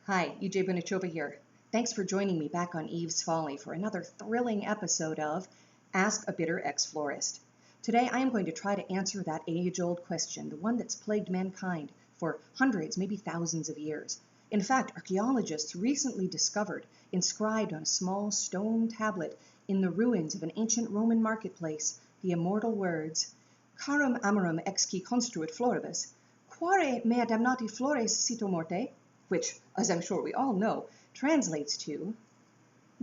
Hi, EJ Bunichova here. Thanks for joining me back on Eve's Folly for another thrilling episode of Ask a Bitter Ex-Florist. Today I am going to try to answer that age-old question, the one that's plagued mankind for hundreds, maybe thousands of years. In fact, archaeologists recently discovered, inscribed on a small stone tablet in the ruins of an ancient Roman marketplace, the immortal words, Carum amorum exqui construit floribus, quare mea damnati flores cito morte, which, as I'm sure we all know, translates to,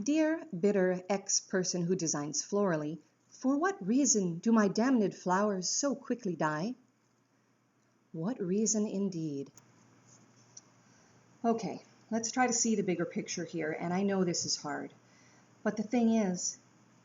Dear bitter ex-person who designs florally, for what reason do my damned flowers so quickly die? What reason indeed? Okay, let's try to see the bigger picture here, and I know this is hard. But the thing is,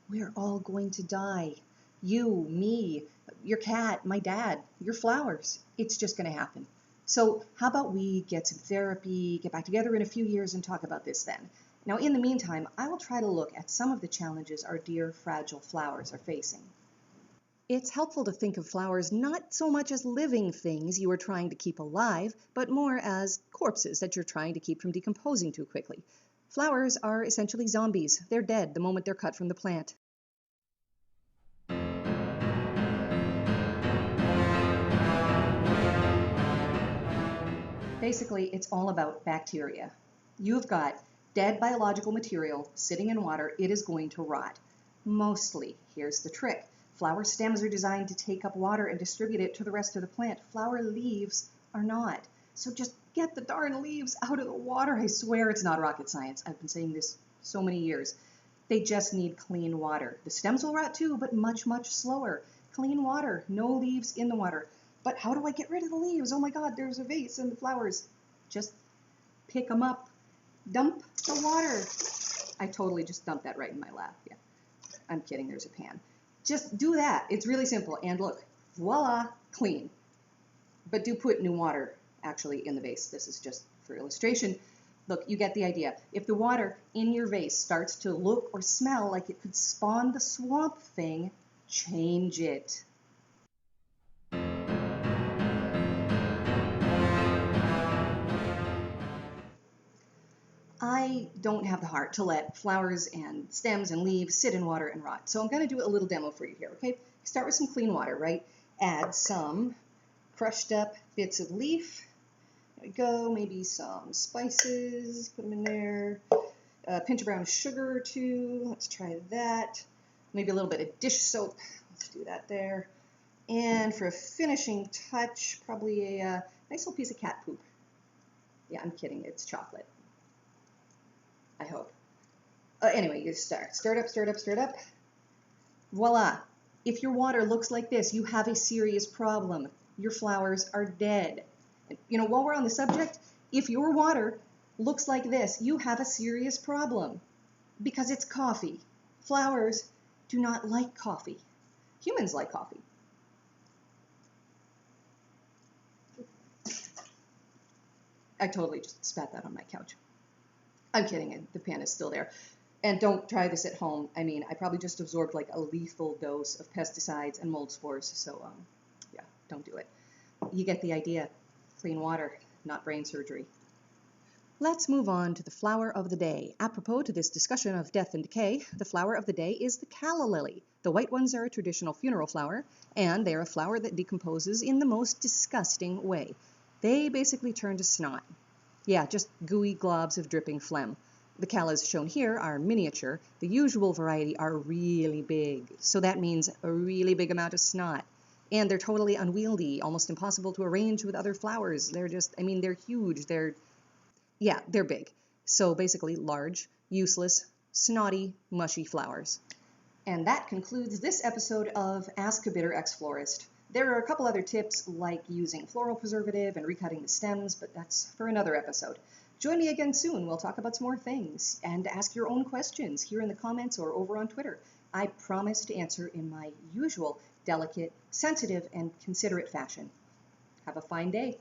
we're all going to die. You, me, your cat, my dad, your flowers. It's just going to happen. So how about we get some therapy, get back together in a few years and talk about this then. Now, in the meantime, I will try to look at some of the challenges our dear fragile flowers are facing. It's helpful to think of flowers not so much as living things you are trying to keep alive, but more as corpses that you're trying to keep from decomposing too quickly. Flowers are essentially zombies. They're dead the moment they're cut from the plant. Basically, it's all about bacteria. You've got dead biological material sitting in water. It is going to rot. Mostly. Here's the trick. Flower stems are designed to take up water and distribute it to the rest of the plant. Flower leaves are not. So just get the darn leaves out of the water. I swear it's not rocket science. I've been saying this so many years. They just need clean water. The stems will rot too, but much, much slower. Clean water, no leaves in the water. But how do I get rid of the leaves? Oh my God, there's a vase and the flowers. Just pick them up. Dump the water. I totally just dumped that right in my lap. Yeah, I'm kidding, there's a pan. Just do that. It's really simple. And look, voila, clean. But do put new water actually in the vase. This is just for illustration. Look, you get the idea. If the water in your vase starts to look or smell like it could spawn the swamp thing, change it. I don't have the heart to let flowers and stems and leaves sit in water and rot. So I'm going to do a little demo for you here, okay? Start with some clean water, right? Add some crushed up bits of leaf. There we go. Maybe some spices. Put them in there. A pinch of brown sugar or two. Let's try that. Maybe a little bit of dish soap. Let's do that there. And for a finishing touch, probably a nice little piece of cat poop. Yeah, I'm kidding. It's chocolate. I hope. Anyway, you stir it up, stir it up, stir it up. Voila. If your water looks like this, you have a serious problem. Your flowers are dead. You know, while we're on the subject, if your water looks like this, you have a serious problem because it's coffee. Flowers do not like coffee. Humans like coffee. I totally just spat that on my couch. I'm kidding, the pan is still there. And don't try this at home. I mean, I probably just absorbed like a lethal dose of pesticides and mold spores, so yeah, don't do it. You get the idea. Clean water, not brain surgery. Let's move on to the flower of the day. Apropos to this discussion of death and decay, the flower of the day is the calla lily. The white ones are a traditional funeral flower, and they're a flower that decomposes in the most disgusting way. They basically turn to snot. Yeah, just gooey globs of dripping phlegm. The callas shown here are miniature. The usual variety are really big, so that means a really big amount of snot. And they're totally unwieldy, almost impossible to arrange with other flowers. They're just, I mean, they're huge. They're big. So basically large, useless, snotty, mushy flowers. And that concludes this episode of Ask a Bitter Ex-Florist. There are a couple other tips like using floral preservative and recutting the stems, but that's for another episode. Join me again soon. We'll talk about some more things and ask your own questions here in the comments or over on Twitter. I promise to answer in my usual delicate, sensitive, and considerate fashion. Have a fine day.